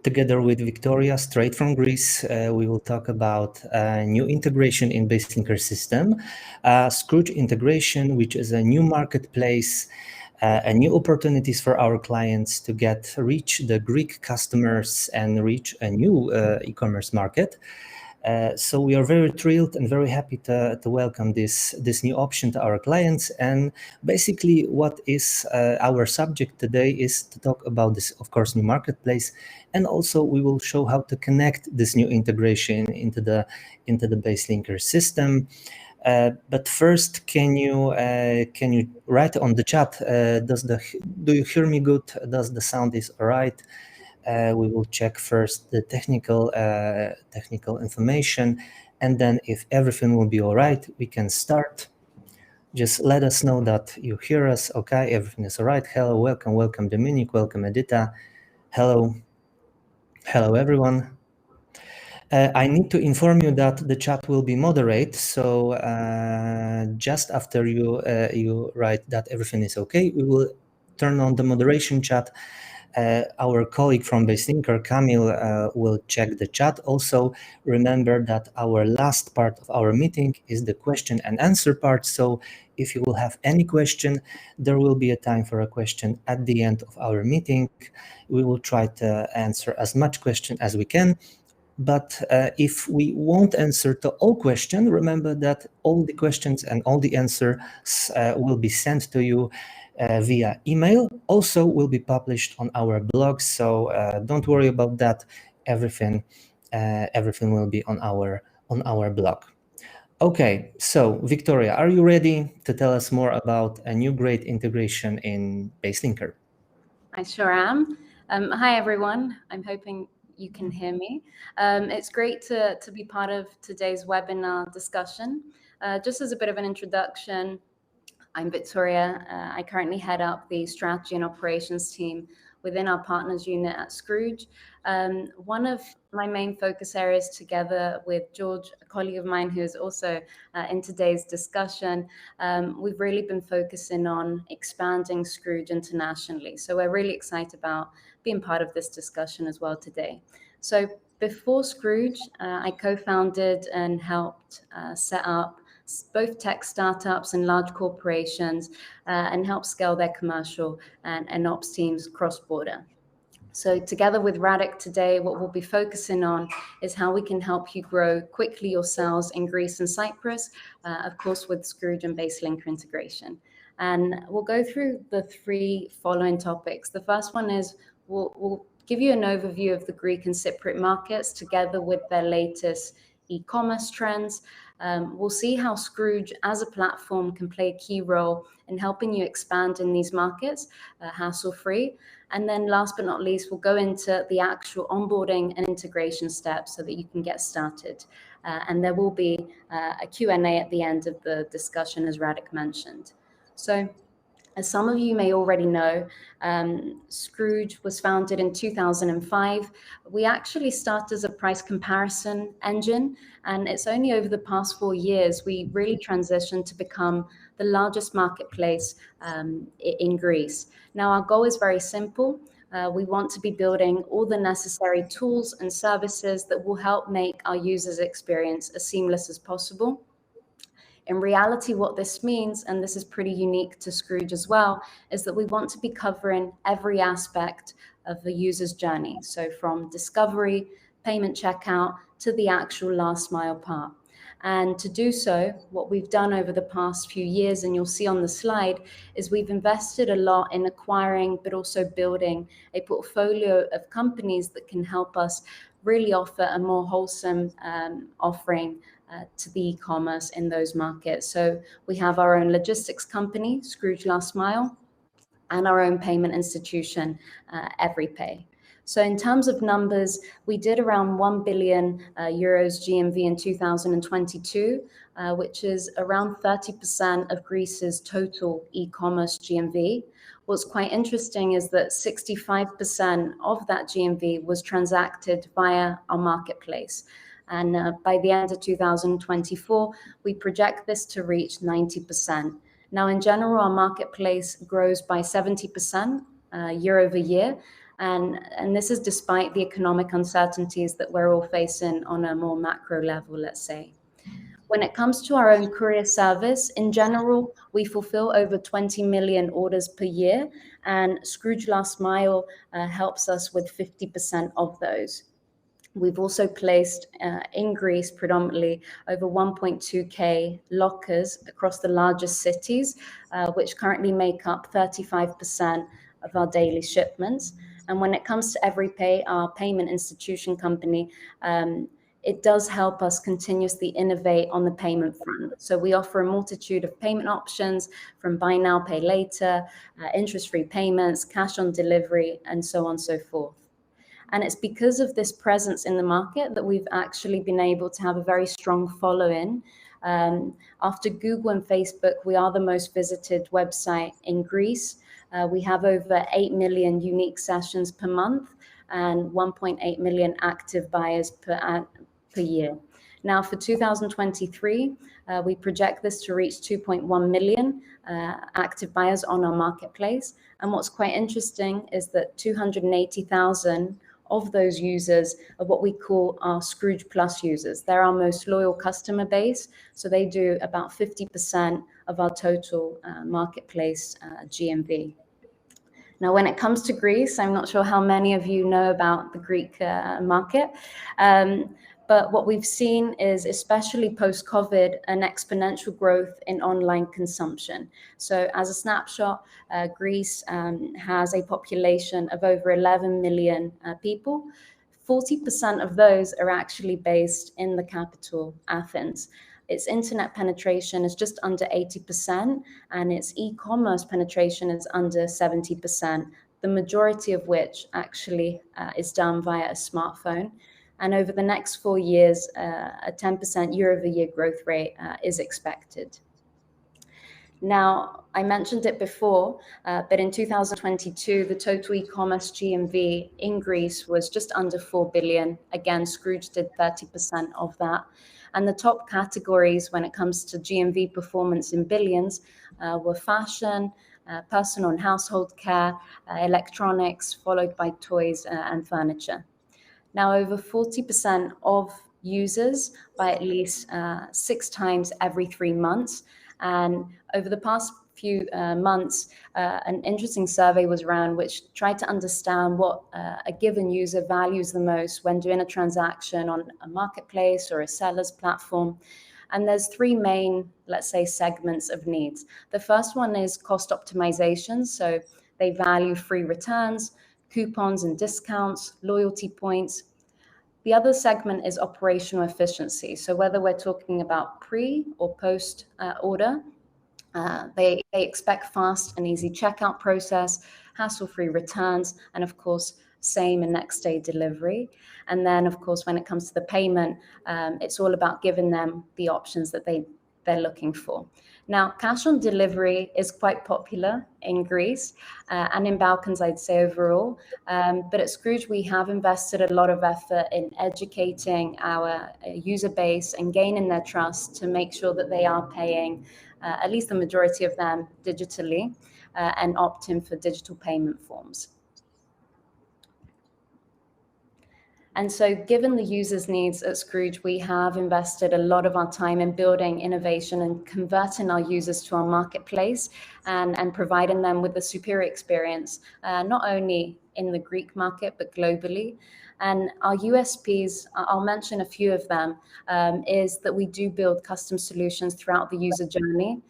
together with Victoria, straight from Greece. We will talk about new integration in BaseLinker system, Skroutz integration, which is a new marketplace, and new opportunities for our clients to reach the Greek customers and reach a new e-commerce market. So we are very thrilled and very happy to welcome this new option to our clients. And basically what is our subject today is to talk about this, of course, new marketplace. And also we will show how to connect this new integration into the BaseLinker system. But first, can you write on the chat? Do you hear me good? Does the sound is all right? We will check first the technical information, and then if everything will be all right, we can start. Just let us know that you hear us. Okay, everything is all right. Hello, welcome Dominic, welcome Edita. Hello everyone. I need to inform you that the chat will be moderate, so just after you write that everything is okay, we will turn on the moderation chat. Our colleague from BaseLinker, Kamil, will check the chat. Also, remember that our last part of our meeting is the question and answer part. So if you will have any question, there will be a time for a question at the end of our meeting. We will try to answer as much question as we can. But if we won't answer to all questions, remember that all the questions and all the answers will be sent to you via email. Also will be published on our blog, so don't worry about that. Everything will be on our blog. Okay, so Victoria, are you ready to tell us more about a new great integration in BaseLinker? I sure am. Hi everyone, I'm hoping you can hear me. It's great to be part of today's webinar discussion. Just as a bit of an introduction, I'm Victoria. I currently head up the strategy and operations team within our partners unit at Skroutz. One of my main focus areas, together with George, a colleague of mine who is also in today's discussion, we've really been focusing on expanding Skroutz internationally. So we're really excited about being part of this discussion as well today. So before Skroutz, I co-founded and helped set up both tech startups and large corporations and help scale their commercial and ops teams cross-border. So together with Radek today, what we'll be focusing on is how we can help you grow quickly yourselves in Greece and Cyprus, of course, with Skroutz and BaseLinker integration. And we'll go through the three following topics. The first one is we'll give you an overview of the Greek and Cypriot markets together with their latest e-commerce trends. We'll see how Skroutz as a platform can play a key role in helping you expand in these markets, hassle-free. And then last but not least, we'll go into the actual onboarding and integration steps so that you can get started. And there will be a Q&A at the end of the discussion, as Radek mentioned. So as some of you may already know, Skroutz was founded in 2005. We actually started as a price comparison engine, and it's only over the past 4 years we really transitioned to become the largest marketplace in Greece. Now, our goal is very simple. We want to be building all the necessary tools and services that will help make our users' experience as seamless as possible. In reality, what this means, and this is pretty unique to Skroutz as well, is that we want to be covering every aspect of the user's journey. So from discovery, payment checkout, to the actual last mile part. And to do so, what we've done over the past few years, and you'll see on the slide, is we've invested a lot in acquiring, but also building a portfolio of companies that can help us really offer a more wholesome offering to the e-commerce in those markets. So we have our own logistics company, Skroutz Last Mile, and our own payment institution, EveryPay. So in terms of numbers, we did around 1 billion euros GMV in 2022, which is around 30% of Greece's total e-commerce GMV. What's quite interesting is that 65% of that GMV was transacted via our marketplace. And by the end of 2024, we project this to reach 90%. Now, in general, our marketplace grows by 70% year over year. And this is despite the economic uncertainties that we're all facing on a more macro level, let's say. When it comes to our own courier service, in general, we fulfill over 20 million orders per year, and Scrooge Last Mile helps us with 50% of those. We've also placed in Greece predominantly over 1.2K lockers across the largest cities, which currently make up 35% of our daily shipments. And when it comes to EveryPay, our payment institution company, it does help us continuously innovate on the payment front. So we offer a multitude of payment options, from buy now, pay later, interest-free payments, cash on delivery, and so on and so forth. And it's because of this presence in the market that we've actually been able to have a very strong following. After Google and Facebook, we are the most visited website in Greece. We have over 8 million unique sessions per month and 1.8 million active buyers per year. Now, for 2023, we project this to reach 2.1 million active buyers on our marketplace. And what's quite interesting is that 280,000 of those users are what we call our Scrooge Plus users. They're our most loyal customer base, so they do about 50% of our total marketplace GMV. Now, when it comes to Greece, I'm not sure how many of you know about the Greek market, but what we've seen is, especially post-COVID, an exponential growth in online consumption. So as a snapshot, Greece has a population of over 11 million people. 40% of those are actually based in the capital, Athens. Its internet penetration is just under 80%, and its e-commerce penetration is under 70%, the majority of which actually is done via a smartphone. And over the next 4 years, a 10% year-over-year growth rate is expected. Now, I mentioned it before, but in 2022, the total e-commerce GMV in Greece was just under 4 billion. Again, Scrooge did 30% of that. And the top categories when it comes to GMV performance in billions were fashion, personal and household care, electronics, followed by toys and furniture. Now, over 40% of users buy at least 6 times every 3 months. And over the past few months, an interesting survey was run which tried to understand what a given user values the most when doing a transaction on a marketplace or a seller's platform. And there's 3 main, let's say, segments of needs. The first one is cost optimization. So they value free returns, coupons and discounts, loyalty points. The other segment is operational efficiency. So whether we're talking about pre or post order, they expect fast and easy checkout process, hassle-free returns, and of course, same and next day delivery. And then, of course, when it comes to the payment, it's all about giving them the options that they're looking for. Now, cash on delivery is quite popular in Greece and in Balkans, I'd say overall. But at Scrooge, we have invested a lot of effort in educating our user base and gaining their trust to make sure that they are paying at least the majority of them digitally and opt in for digital payment forms. And so given the users' needs at Scrooge, we have invested a lot of our time in building innovation and converting our users to our marketplace and providing them with a superior experience, not only in the Greek market, but globally. And our USPs, I'll mention a few of them, is that we do build custom solutions throughout the user journey.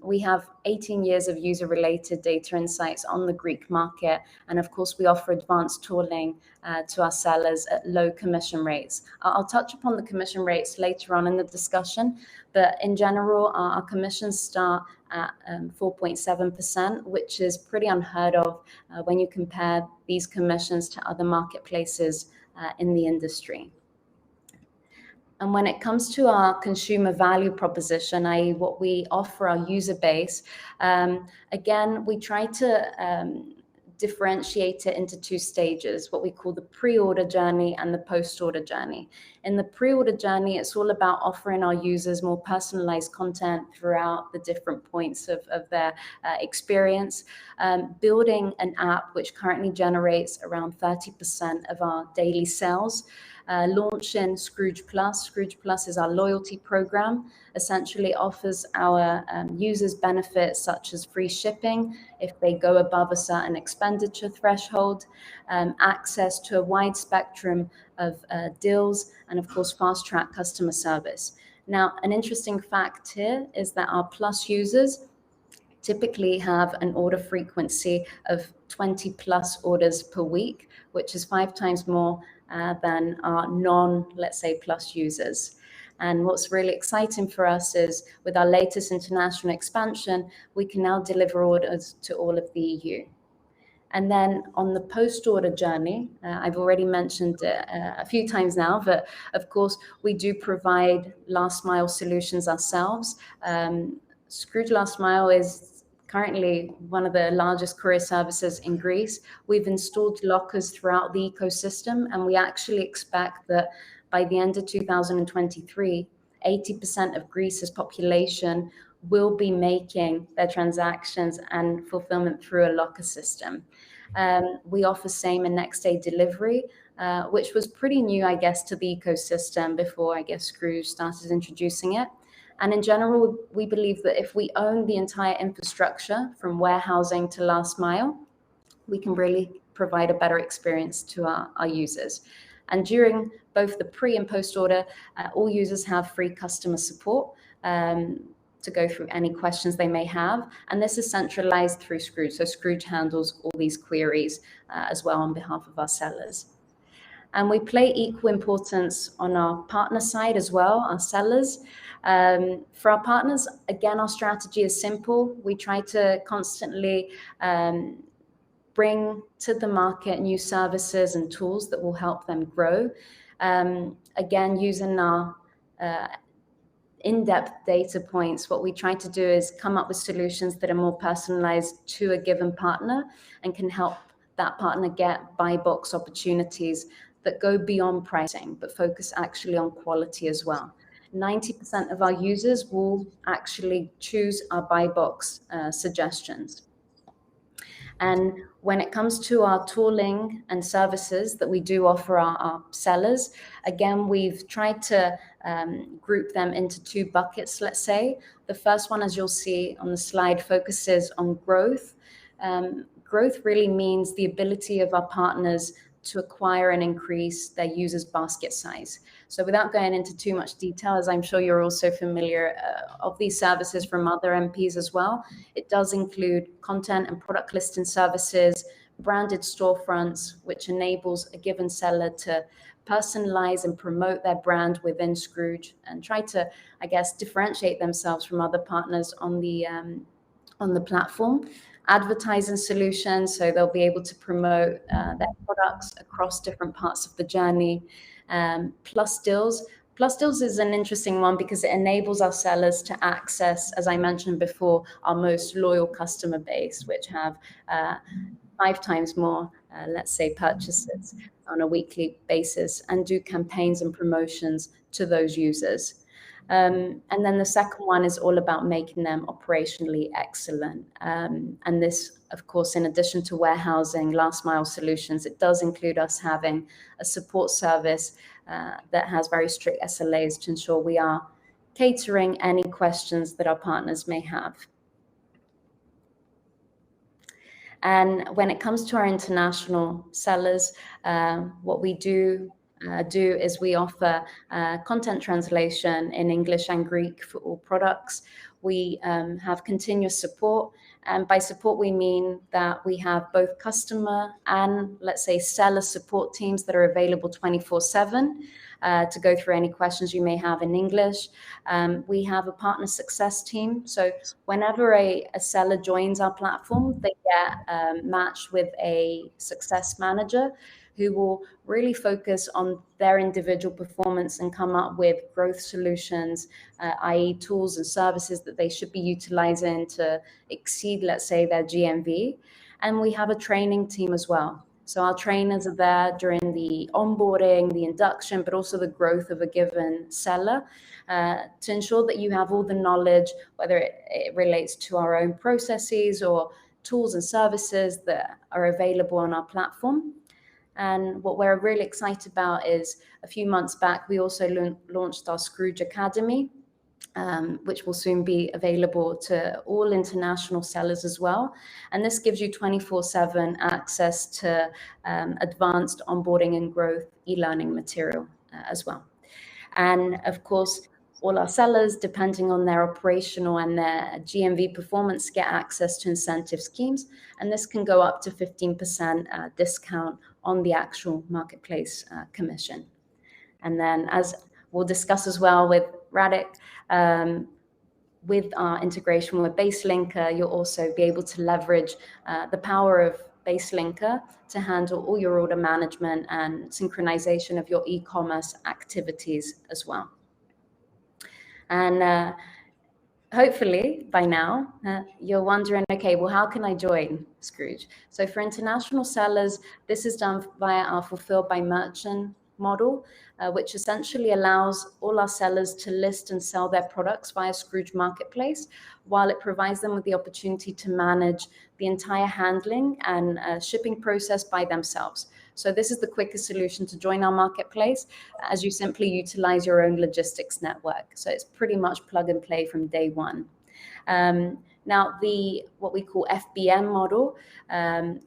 We have 18 years of user-related data insights on the Greek market. And of course, we offer advanced tooling to our sellers at low commission rates. I'll touch upon the commission rates later on in the discussion, but in general, our commissions start at 4.7%, which is pretty unheard of when you compare these commissions to other marketplaces in the industry. And when it comes to our consumer value proposition, i.e. what we offer our user base, again, we try to differentiate it into two stages, what we call the pre-order journey and the post-order journey. In the pre-order journey, it's all about offering our users more personalized content throughout the different points of their experience, building an app which currently generates around 30% of our daily sales, launching Scrooge Plus. Scrooge Plus is our loyalty program, essentially offers our users benefits such as free shipping if they go above a certain expenditure threshold, access to a wide spectrum of deals, and of course, fast track customer service. Now, an interesting fact here is that our Plus users typically have an order frequency of 20 plus orders per week, which is 5 times more than our let's say, Plus users. And what's really exciting for us is with our latest international expansion, we can now deliver orders to all of the EU. And then on the post-order journey, I've already mentioned it a few times now, but of course, we do provide last mile solutions ourselves. Scrooge Last Mile is currently one of the largest courier services in Greece. We've installed lockers throughout the ecosystem, and we actually expect that by the end of 2023, 80% of Greece's population will be making their transactions and fulfillment through a locker system. We offer same and next day delivery, which was pretty new, I guess, to the ecosystem before, I guess, Scrooge started introducing it. And in general, we believe that if we own the entire infrastructure from warehousing to last mile, we can really provide a better experience to our users. And during both the pre and post order, all users have free customer support to go through any questions they may have. And this is centralized through Scrooge. So Scrooge handles all these queries as well on behalf of our sellers. And we play equal importance on our partner side as well, our sellers. For our partners, again, our strategy is simple. We try to constantly bring to the market new services and tools that will help them grow. Again, using our in-depth data points, what we try to do is come up with solutions that are more personalized to a given partner and can help that partner get buy box opportunities that go beyond pricing, but focus actually on quality as well. 90% of our users will actually choose our buy box suggestions. And when it comes to our tooling and services that we do offer our sellers, again, we've tried to group them into two buckets, let's say. The first one, as you'll see on the slide, focuses on growth. Growth really means the ability of our partners to acquire and increase their users' basket size. So without going into too much detail, as I'm sure you're also familiar of these services from other MPs as well, it does include content and product listing services, branded storefronts, which enables a given seller to personalize and promote their brand within Scrooge and try to, I guess, differentiate themselves from other partners on the platform. Advertising solutions, so they'll be able to promote their products across different parts of the journey. Plus deals. Plus deals is an interesting one because it enables our sellers to access, as I mentioned before, our most loyal customer base, which have 5 times more, let's say, purchases on a weekly basis, and do campaigns and promotions to those users. And then the second one is all about making them operationally excellent. And this, of course, in addition to warehousing, last mile solutions, it does include us having a support service that has very strict SLAs to ensure we are catering any questions that our partners may have. And when it comes to our international sellers, what we do is we offer content translation in English and Greek for all products. We have continuous support. And by support, we mean that we have both customer and, let's say, seller support teams that are available 24/7 to go through any questions you may have in English. We have a partner success team. So whenever a seller joins our platform, they get matched with a success manager who will really focus on their individual performance and come up with growth solutions, i.e. tools and services that they should be utilizing to exceed, let's say, their GMV. And we have a training team as well. So our trainers are there during the onboarding, the induction, but also the growth of a given seller to ensure that you have all the knowledge, whether it relates to our own processes or tools and services that are available on our platform. And what we're really excited about is a few months back, we also launched our Scrooge Academy, which will soon be available to all international sellers as well. And this gives you 24/7 access to advanced onboarding and growth e-learning material as well. And of course, all our sellers, depending on their operational and their GMV performance, get access to incentive schemes. And this can go up to 15% discount on the actual marketplace commission. And then, as we'll discuss as well with Radek, with our integration with BaseLinker, you'll also be able to leverage the power of BaseLinker to handle all your order management and synchronization of your e-commerce activities as well. And hopefully by now, you're wondering, okay, well, how can I join Scrooge? So for international sellers, this is done via our Fulfilled by Merchant model, which essentially allows all our sellers to list and sell their products via Scrooge Marketplace, while it provides them with the opportunity to manage the entire handling and shipping process by themselves. So this is the quickest solution to join our marketplace, as you simply utilize your own logistics network. So it's pretty much plug and play from day one. Now, what we call FBM model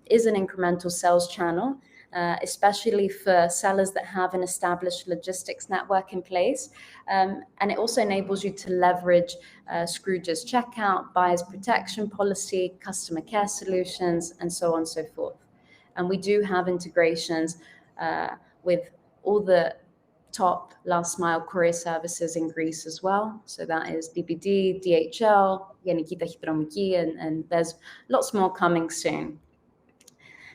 is an incremental sales channel, especially for sellers that have an established logistics network in place. And it also enables you to leverage Scrooge's checkout, buyer's protection policy, customer care solutions, and so on and so forth. And we do have integrations with all the top last mile courier services in Greece as well. So that is DPD, DHL, Geniki Tachydromiki, and there's lots more coming soon.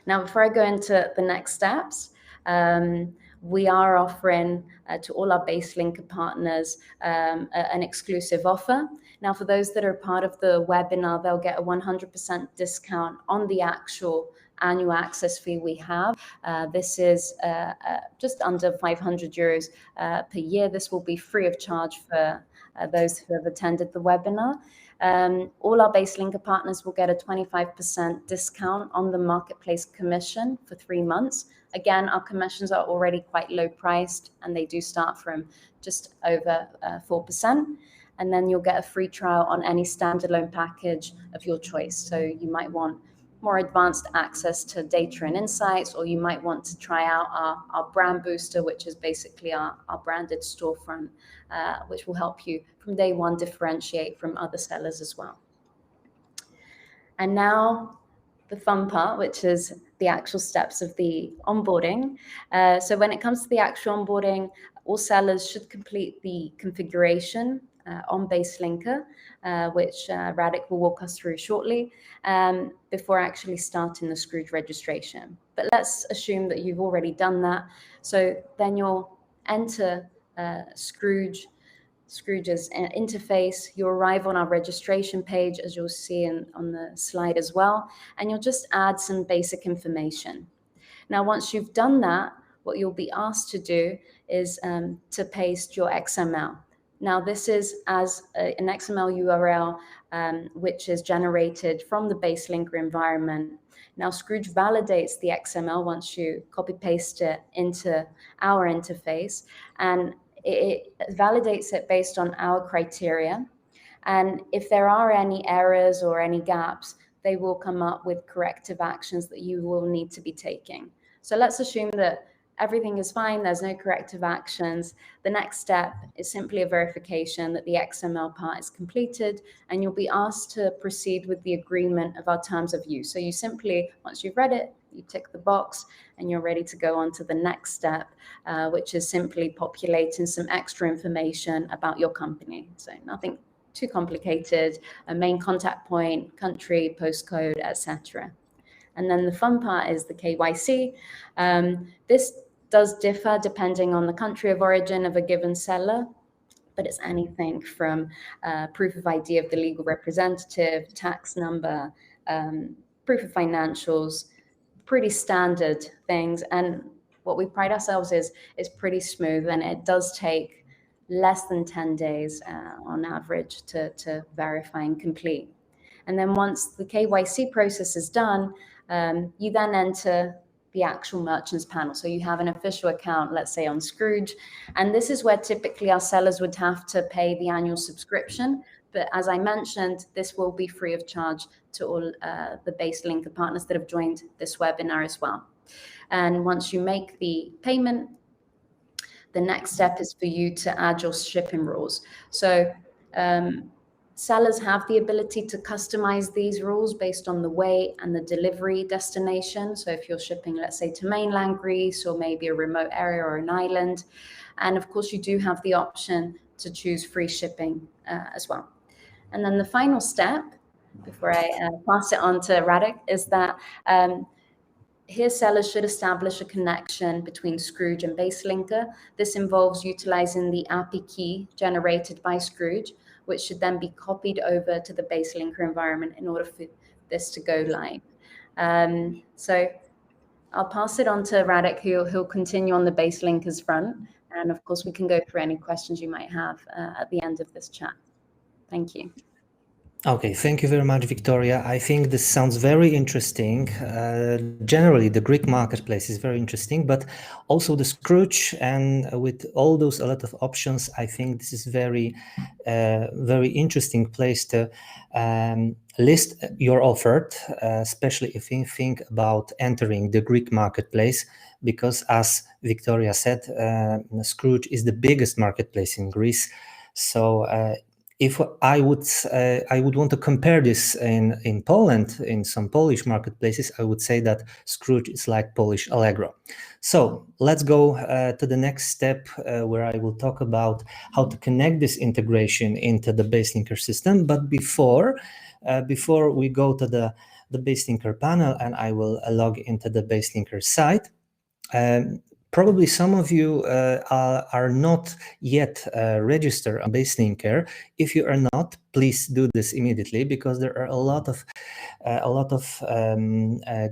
Now, before I go into the next steps, we are offering to all our BaseLinker partners an exclusive offer. Now, for those that are part of the webinar, they'll get a 100% discount on the actual annual access fee we have. This is just under 500 euros per year. This will be free of charge for those who have attended the webinar. All our BaseLinker partners will get a 25% discount on the marketplace commission for 3 months. Again, our commissions are already quite low priced, and they do start from just over 4%. And then you'll get a free trial on any standalone package of your choice. So you might want more advanced access to data and insights, or you might want to try out our brand booster, which is basically our branded storefront, which will help you from day one differentiate from other sellers as well. And now the fun part, which is the actual steps of the onboarding. So when it comes to the actual onboarding, all sellers should complete the configuration on BaseLinker, which Radek will walk us through shortly, before actually starting the Scrooge registration. But let's assume that you've already done that. So then you'll enter Scrooge's interface. You'll arrive on our registration page, as you'll see on the slide as well, and you'll just add some basic information. Now, once you've done that, what you'll be asked to do is to paste your XML. Now, this is as an XML URL, which is generated from the BaseLinker environment. Now, Scrooge validates the XML once you copy-paste it into our interface, and it validates it based on our criteria. And if there are any errors or any gaps, they will come up with corrective actions that you will need to be taking. So let's assume that everything is fine, there's no corrective actions. The next step is simply a verification that the XML part is completed, and you'll be asked to proceed with the agreement of our terms of use. So you simply, once you've read it, you tick the box and you're ready to go on to the next step, which is simply populating some extra information about your company. So nothing too complicated, a main contact point, country, postcode, etc. And then the fun part is the KYC. This does differ depending on the country of origin of a given seller, but it's anything from proof of ID of the legal representative, tax number, proof of financials, pretty standard things. And what we pride ourselves is pretty smooth, and it does take less than 10 days on average to verify and complete. And then once the KYC process is done, you then enter the actual merchants panel. So you have an official account, let's say on Scrooge, and this is where typically our sellers would have to pay the annual subscription. But as I mentioned, this will be free of charge to all the BaseLinker partners that have joined this webinar as well. And once you make the payment, the next step is for you to add your shipping rules. So sellers have the ability to customize these rules based on the weight and the delivery destination. So if you're shipping, let's say, to mainland Greece, or maybe a remote area or an island. And of course, you do have the option to choose free shipping as well. And then the final step, before I pass it on to Radek, is that here sellers should establish a connection between Scrooge and BaseLinker. This involves utilizing the API key generated by Scrooge, which should then be copied over to the BaseLinker environment in order for this to go live. So I'll pass it on to Radek, who'll continue on the BaseLinkers front. And of course, we can go through any questions you might have at the end of this chat. Thank you. Okay, thank you very much, Victoria. I think this sounds very interesting. Generally, the Greek marketplace is very interesting, but also the Scrooge, and with all those a lot of options, I think this is very interesting place to list your offer, especially if you think about entering the Greek marketplace, because as Victoria said, Scrooge is the biggest marketplace in Greece. So if I would want to compare this in Poland, in some Polish marketplaces, I would say that Scrooge is like Polish Allegro. So let's go to the next step where I will talk about how to connect this integration into the BaseLinker system. But before we go to the BaseLinker panel and I will log into the BaseLinker site, probably some of you are not yet registered on BaseLinker. If you are not, please do this immediately, because there are a lot of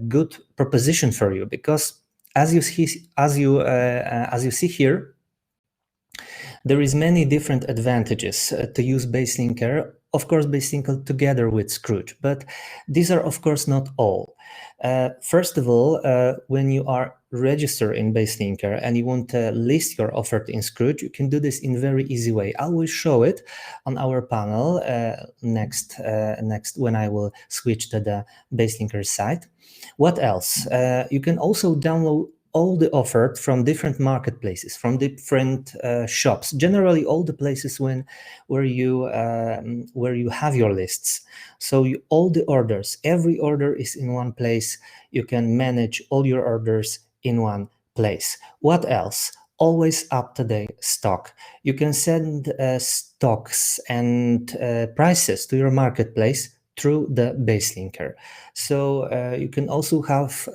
good propositions for you. Because as you see here, there is many different advantages to use BaseLinker. Of course, BaseLinker together with Scrooge, but these are of course not all. First of all, when you are registered in BaseLinker and you want to list your offer in Scrooge, you can do this in a very easy way. I will show it on our panel next when I will switch to the BaseLinker site. What else? You can also download all the offers from different marketplaces, from different shops. Generally, all the places where you have your lists. So all the orders, every order is in one place. You can manage all your orders in one place. What else? Always up-to-date stock. You can send stocks and prices to your marketplace through the BaseLinker. So you can also have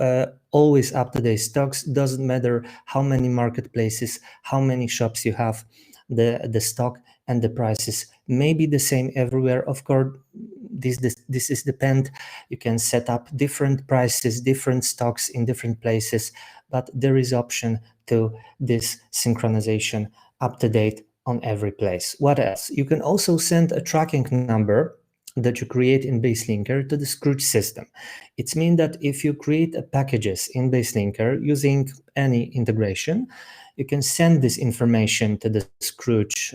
always up-to-date stocks. Doesn't matter how many marketplaces, how many shops you have, the stock and the prices may be the same everywhere. Of course, this is depend. You can set up different prices, different stocks in different places, but there is option to this synchronization up-to-date on every place. What else? You can also send a tracking number that you create in BaseLinker to the Scrooge system. It means that if you create packages in BaseLinker using any integration, you can send this information to the Scrooge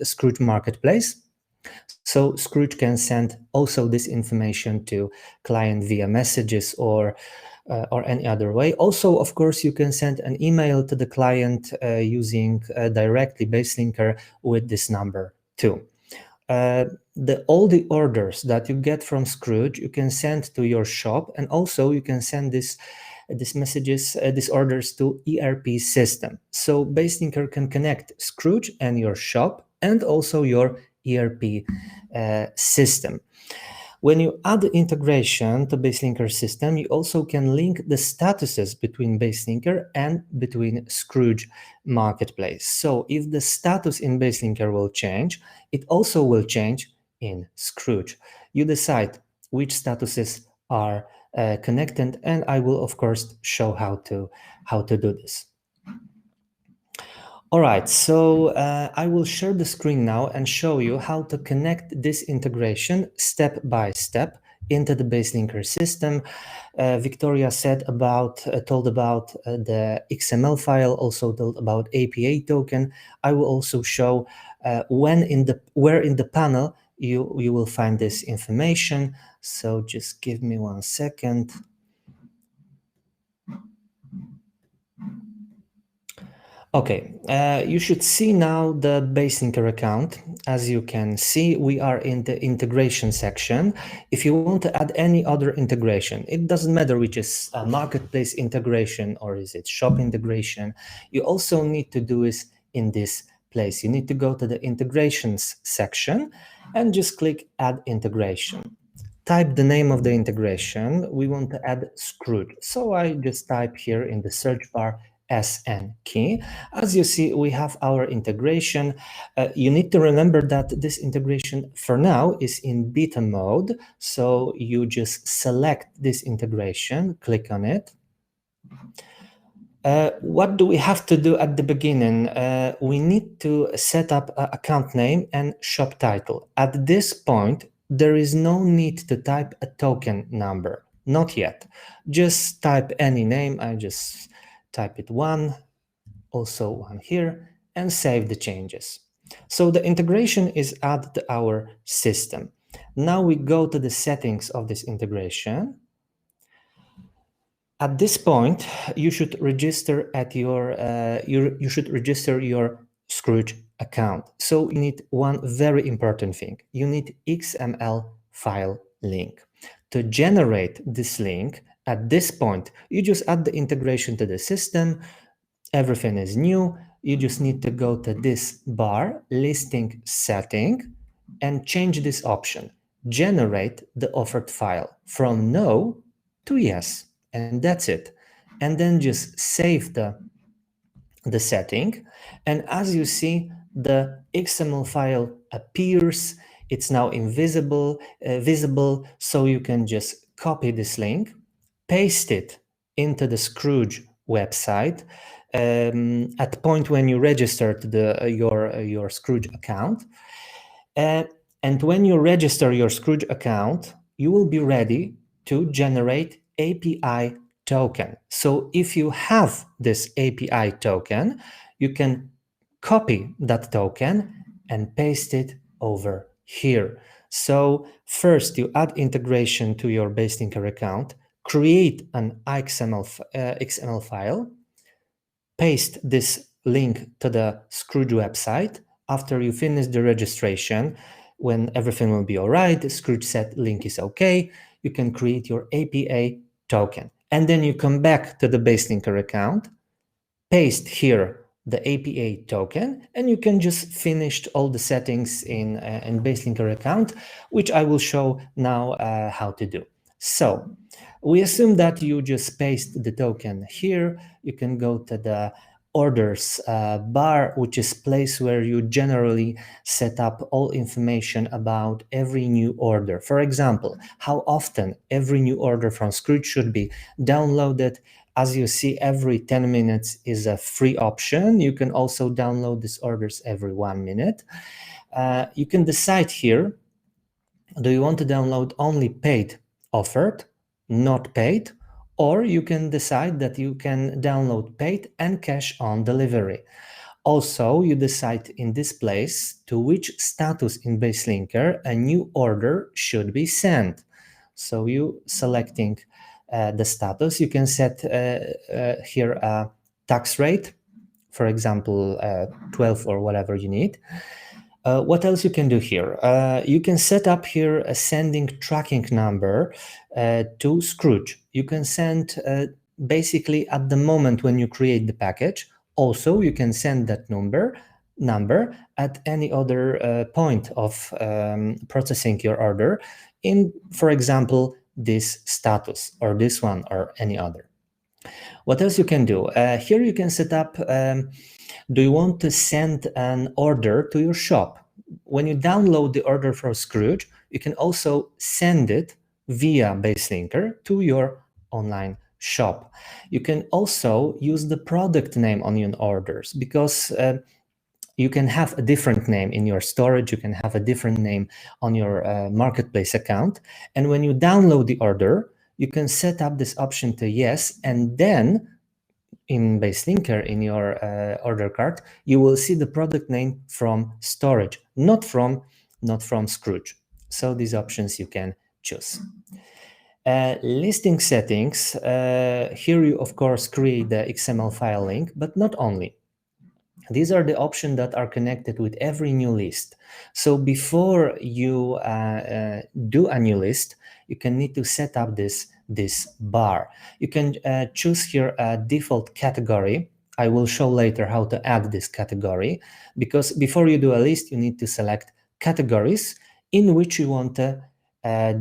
Scrooge marketplace. So Scrooge can send also this information to client via messages or any other way. Also, of course, you can send an email to the client using directly BaseLinker with this number too. All the orders that you get from Scrooge, you can send to your shop, and also you can send these orders to ERP system. So BaseLinker can connect Scrooge and your shop, and also your ERP system. When you add the integration to BaseLinker system, you also can link the statuses between BaseLinker and between Scrooge marketplace. So if the status in BaseLinker will change, it also will change in Scrooge. You decide which statuses are connected, and I will of course show how to do this. All right, so I will share the screen now and show you how to connect this integration step by step into the BaseLinker system. Victoria told about the XML file, also told about APA token. I will also show where in the panel you will find this information. So just give me 1 second. Okay, you should see now the BaseLinker account. As you can see, we are in the integration section. If you want to add any other integration, it doesn't matter which is a marketplace integration or is it shop integration, you also need to do is in this place. You need to go to the integrations section and just click add integration. Type the name of the integration. We want to add Skroutz. So I just type here in the search bar SN key. As you see, we have our integration. You need to remember that this integration for now is in beta mode. So you just select this integration, click on it. What do we have to do at the beginning? We need to set up an account name and shop title. At this point, there is no need to type a token number, not yet. Just type any name. I just type it 1, also 1 here, and save the changes. So the integration is added to our system. Now we go to the settings of this integration. At this point, you should register at your Skroutz account. So you need one very important thing. You need XML file link. To generate this link, at this point, you just add the integration to the system. Everything is new. You just need to go to this bar, listing setting, and change this option. Generate the offered file from no to yes. And that's it. And then just save the setting. And as you see, the XML file appears. It's now visible. So you can just copy this link, paste it into the Skroutz website at the point when you registered your Skroutz account. And when you register your Skroutz account, you will be ready to generate API token. So if you have this API token, you can copy that token and paste it over here. So first you add integration to your BaseLinker account, create an XML file, paste this link to the Skroutz website. After you finish the registration, when everything will be all right, the Skroutz set link is okay, you can create your APA token. And then you come back to the BaseLinker account, paste here the APA token, and you can just finish all the settings in BaseLinker account, which I will show now how to do. So we assume that you just paste the token here. You can go to the orders bar, which is place where you generally set up all information about every new order. For example, how often every new order from Skroutz should be downloaded. As you see, every 10 minutes is a free option. You can also download these orders every 1 minute. You can decide here, do you want to download only paid offered, not paid, or you can decide that you can download paid and cash on delivery. Also, you decide in this place to which status in BaseLinker a new order should be sent. So you selecting the status, you can set here a tax rate, for example, 12 or whatever you need. What else you can do here? You can set up here a sending tracking number to Skroutz. You can send basically at the moment when you create the package. Also, you can send that number at any other point of processing your order in, for example, this status or this one or any other. What else you can do? Here you can set up, do you want to send an order to your shop? When you download the order from Skroutz, you can also send it via BaseLinker to your online shop. You can also use the product name on your orders, because you can have a different name in your storage, you can have a different name on your marketplace account. And when you download the order, you can set up this option to yes, and then in BaseLinker, in your order cart, you will see the product name from storage, not from Skroutz. So these options you can choose. Listing settings, here you of course create the XML file link, but not only. These are the options that are connected with every new list. So before you do a new list, you can need to set up this bar. You can choose here a default category. I will show later how to add this category, because before you do a list, you need to select categories in which you want to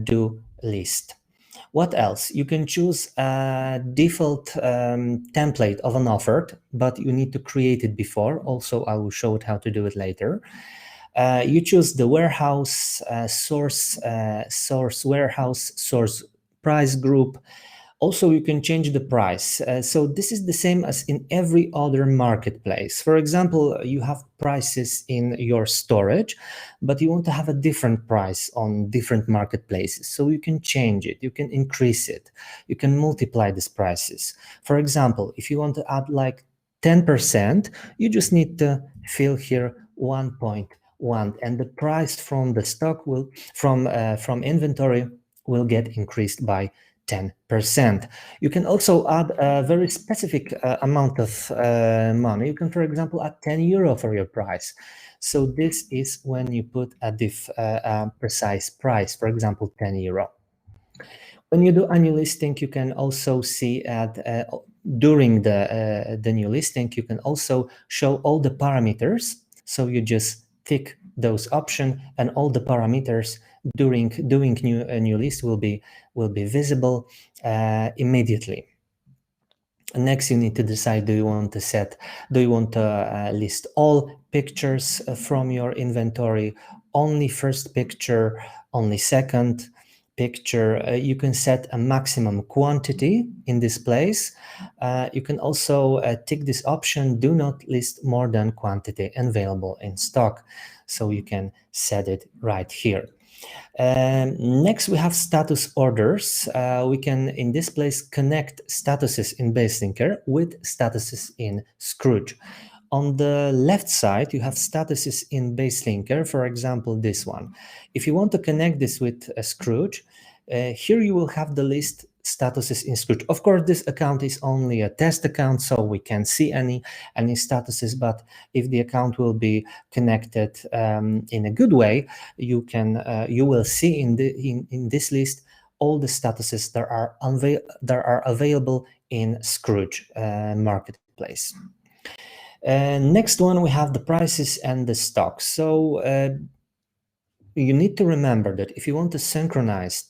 do list. What else? You can choose a default template of an offer, but you need to create it before. Also, I will show it how to do it later. You choose the warehouse, source warehouse, source price group. Also, you can change the price. So this is the same as in every other marketplace. For example, you have prices in your storage, but you want to have a different price on different marketplaces. So you can change it, you can increase it, you can multiply these prices. For example, if you want to add like 10%, you just need to fill here 1.1, and the price from the stock will, from inventory, will get increased by 10%. You can also add a very specific amount of money. You can, for example, add 10 euro for your price. So this is when you put a precise price, for example, 10 euro. When you do a new listing, you can also see during the new listing, you can also show all the parameters. So you just tick those options, and all the parameters during doing a new list will be visible immediately. Next, you need to decide: do you want to list all pictures from your inventory, only first picture, only second picture? You can set a maximum quantity in this place. You can also tick this option: do not list more than quantity available in stock. So you can set it right here. Next, we have status orders. We can, in this place, connect statuses in BaseLinker with statuses in Skroutz. On the left side, you have statuses in BaseLinker, for example, this one. If you want to connect this with Skroutz, here you will have the list statuses in Skroutz. Of course, this account is only a test account, so we can't see any statuses, but if the account will be connected in a good way, you will see in this list all the statuses that are available in Skroutz marketplace. Next one, we have the prices and the stock. So you need to remember that if you want to synchronize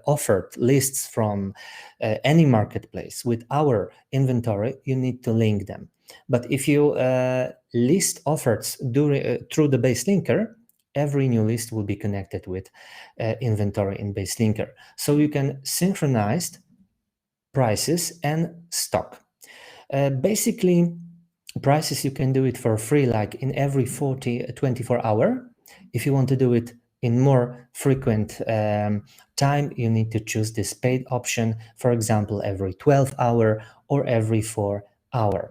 offered lists from any marketplace with our inventory, you need to link them. But if you list offers through the BaseLinker, every new list will be connected with inventory in BaseLinker. So you can synchronize prices and stock. Basically, prices, you can do it for free, like in every 24 hours. If you want to do it in more frequent time, you need to choose this paid option, for example, every 12 hours or every 4 hours.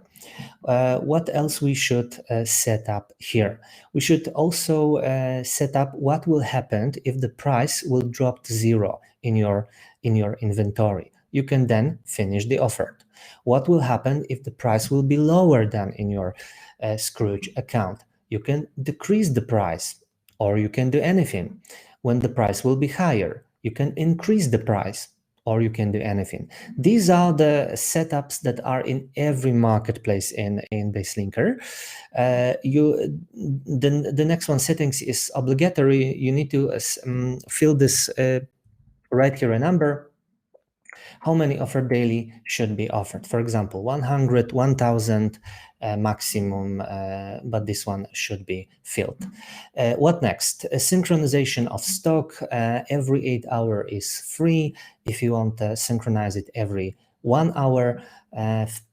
What else we should set up here? We should also set up what will happen if the price will drop to 0 in your inventory. You can then finish the offer. What will happen if the price will be lower than in your Skroutz account? You can decrease the price, or you can do anything. When the price will be higher, you can increase the price, or you can do anything. These are the setups that are in every marketplace in BaseLinker. The next one, settings, is obligatory. You need to fill this, write here a number. how many offer daily should be offered. For example, 100, 1000 maximum, but this one should be filled. What next? A synchronization of stock. Every 8 hours is free. If you want to synchronize it every 1 hour,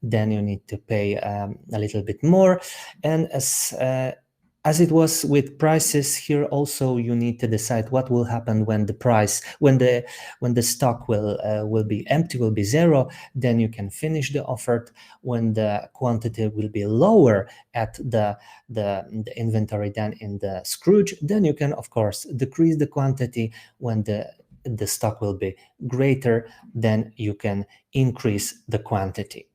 then you need to pay a little bit more. And as it was with prices, here also you need to decide what will happen when the price, when the stock will be empty, will be zero. Then you can finish the offer. When the quantity will be lower at the inventory than in the Scrooge, then you can of course decrease the quantity. When the stock will be greater, then you can increase the quantity.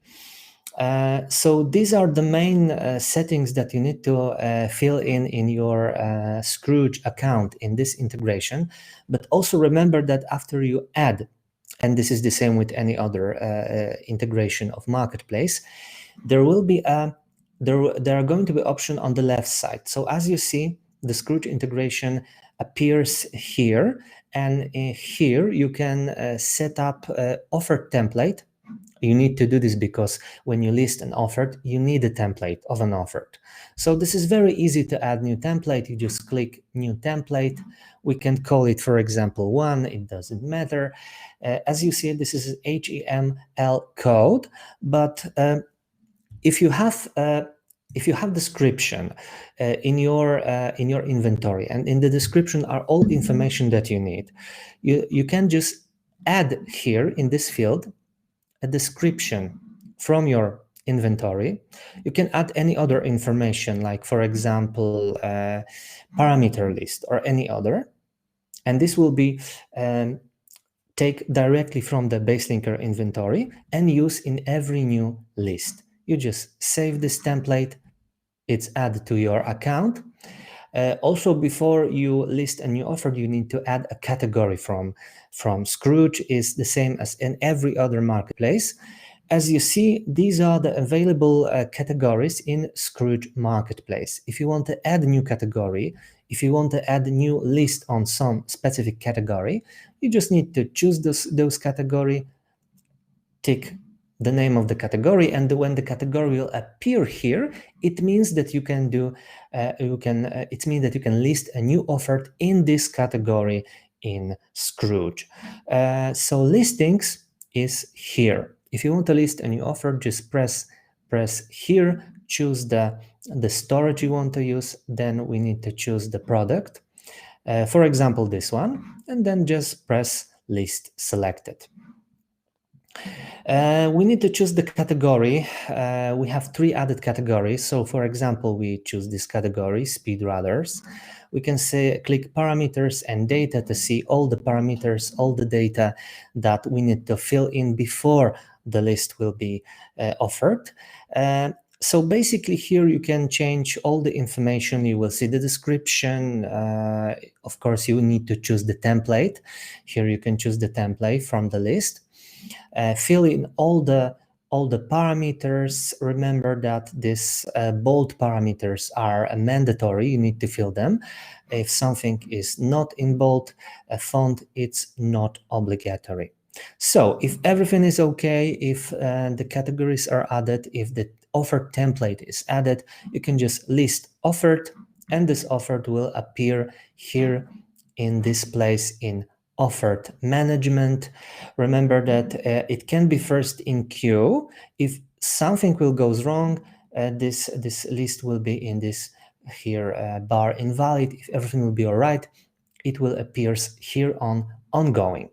So these are the main settings that you need to fill in your Scrooge account in this integration. But also remember that after you add, and this is the same with any other integration of marketplace, there will be there are going to be options on the left side. So as you see, the Scrooge integration appears here, and here you can set up offer template. You need to do this because when you list an offer, you need a template of an offer. So this is very easy to add new template. You just click new template. We can call it, for example, 1. It doesn't matter. As you see, this is HTML code, but if you have description in your inventory, and in the description are all information that you need, you can just add here in this field a description from your inventory. You can add any other information, like for example parameter list or any other, and this will be take directly from the BaseLinker inventory and use in every new list. You just save this template, it's added to your account. Also, before you list a new offer, you need to add a category from Scrooge. Is the same as in every other marketplace. As you see, these are the available categories in Scrooge Marketplace. If you want to add a new category, if you want to add a new list on some specific category, you just need to choose those category, tick the name of the category, and when the category will appear here, it means that you can do it means that you can list a new offer in this category in Scrooge. So listings is here. If you want to list a new offer, just press here, choose the storage you want to use, then we need to choose the product, for example this one, and then just press list selected. We need to choose the category. We have 3 added categories. So for example, we choose this category, speed rudders. We can say click parameters and data to see all the parameters, all the data that we need to fill in before the list will be offered. So basically here you can change all the information. You will see the description. Of course, you need to choose the template. Here you can choose the template from the list. Fill in all the parameters. Remember that these bold parameters are mandatory. You need to fill them. If something is not in bold font, it's not obligatory. So if everything is okay, if the categories are added, if the offer template is added, you can just list offered, and this offered will appear here in this place in offered management. Remember that it can be first in queue. If something will goes wrong, this list will be in this here bar invalid. If everything will be all right, it will appear here on ongoing.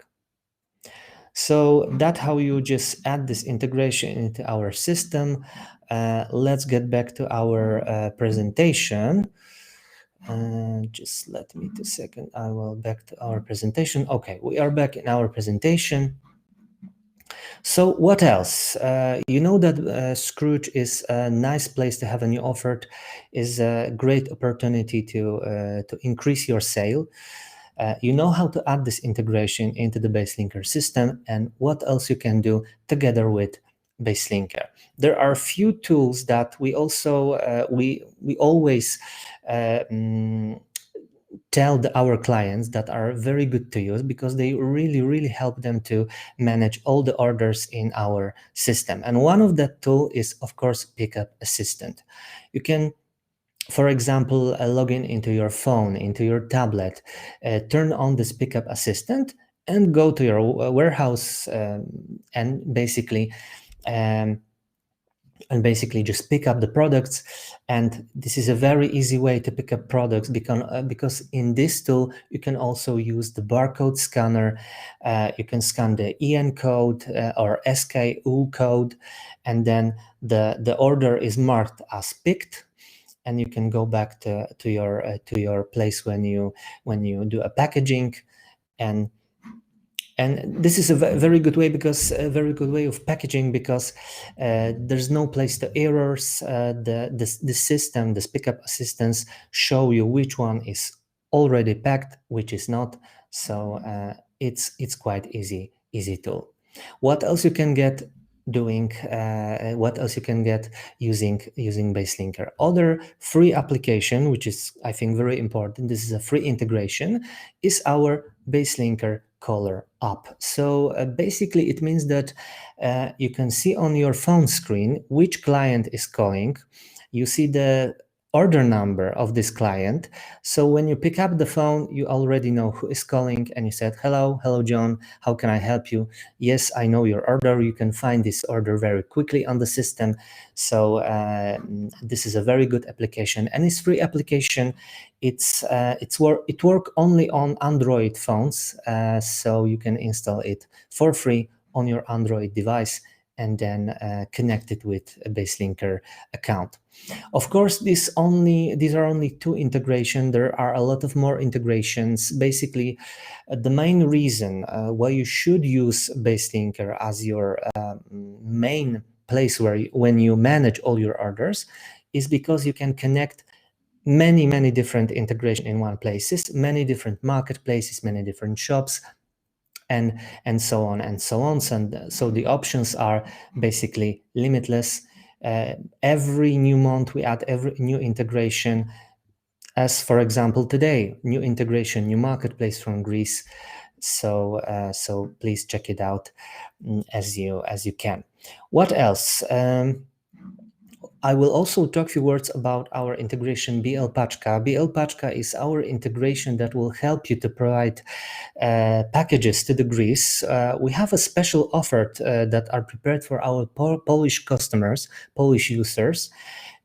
So that's how you just add this integration into our system. Let's get back to our presentation. Just let me 2 seconds. I will back to our presentation. Okay, we are back in our presentation. So what else? You know that Scrooge is a nice place to have a new offer, is a great opportunity to increase your sale. You know how to add this integration into the BaseLinker system, and what else you can do together with BaseLinker. There are a few tools that we also we always tell our clients that are very good to use because they really help them to manage all the orders in our system. And one of that tool is, of course, Pickup Assistant. You can, for example, log in into your phone, into your tablet, turn on this Pickup Assistant and go to your warehouse and basically just pick up the products. And this is a very easy way to pick up products because in this tool you can also use the barcode scanner. You can scan the EN code or SKU code, and then the order is marked as picked, and you can go back to your place when you do a packaging. And this is a very good way of packaging because there's no place to errors. The system, this Pickup Assistance, show you which one is already packed, which is not. So it's quite easy tool. What else you can get using BaseLinker? Other free application, which is, I think, very important. This is a free integration, is our BaseLinker caller app. So basically it means that you can see on your phone screen which client is calling. You see the order number of this client. So when you pick up the phone, you already know who is calling, and you said, hello John, how can I help you? Yes, I know your order. You can find this order very quickly on the system. So this is a very good application, and it's free application. It work only on Android phones, so you can install it for free on your Android device and then connect it with a BaseLinker account. Of course, these are only two integrations. There are a lot of more integrations. Basically, the main reason why you should use BaseLinker as your main place when you manage all your orders is because you can connect many different integration in one places, many different marketplaces, many different shops, and so on and so on. So the options are basically limitless. Every new month we add every new integration, as for example today, new integration, new marketplace from Greece. So please check it out as you can. What else? I will also talk a few words about our integration BL Paczka. BL Paczka is our integration that will help you to provide packages to the Greece. We have a special offer that are prepared for our Polish customers, Polish users.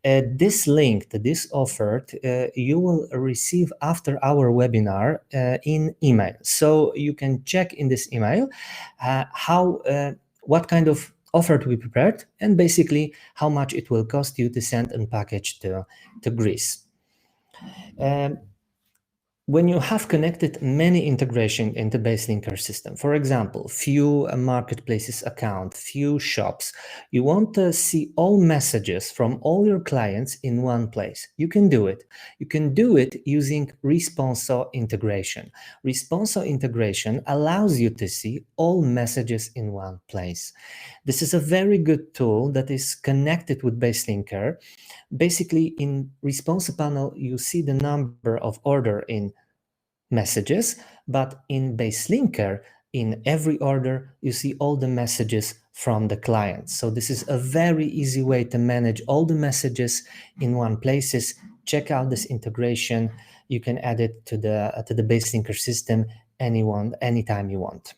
This link, this offer, you will receive after our webinar in email. So you can check in this email what kind of offer to be prepared, and basically how much it will cost you to send a package to Greece. When you have connected many integration into BaseLinker system, for example, few marketplaces account, few shops, you want to see all messages from all your clients in one place. You can do it. You can do it using Responso integration. Responso integration allows you to see all messages in one place. This is a very good tool that is connected with BaseLinker. Basically, in Responso panel, you see the number of order in messages, but in BaseLinker, in every order, you see all the messages from the client. So this is a very easy way to manage all the messages in one places. Check out this integration. You can add it to the BaseLinker system anytime you want.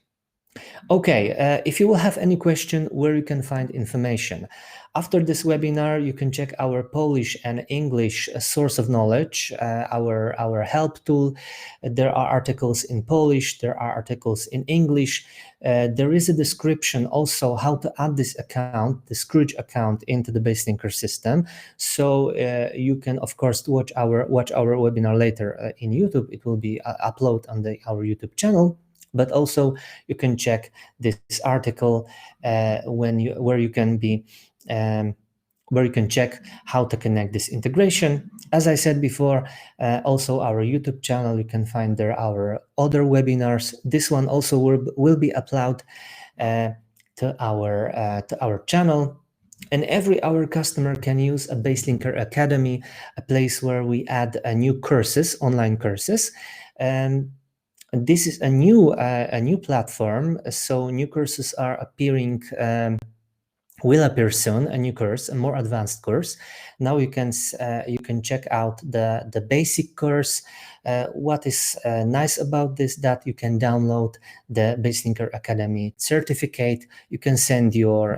Okay, if you will have any question where you can find information, after this webinar, you can check our Polish and English source of knowledge, our help tool. There are articles in Polish, there are articles in English. There is a description also how to add this account, the Skroutz account, into the BaseLinker system. So you can, of course, watch our webinar later in YouTube. It will be uploaded on our YouTube channel. But also you can check this article where you can check how to connect this integration. As I said before, also our YouTube channel, you can find there our other webinars. This one also will be uploaded to our channel. And every our customer can use a BaseLinker Academy, a place where we add new courses, online courses. And this is a new platform, so new courses are appearing. Will appear soon, a new course, a more advanced course. Now you can check out the basic course. What is nice about this, that you can download the BaseLinker Academy certificate. You can send your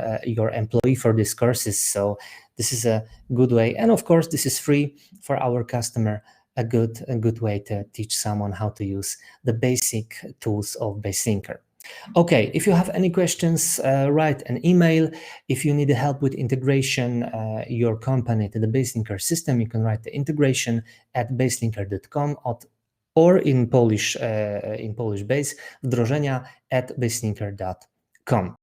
employee for these courses. So this is a good way, and of course this is free for our customer. A good way to teach someone how to use the basic tools of BaseLinker. Okay, if you have any questions, write an email. If you need help with integration your company to the BaseLinker system, you can write the integration at baselinker.com or in Polish base, wdrożenia at baselinker.com.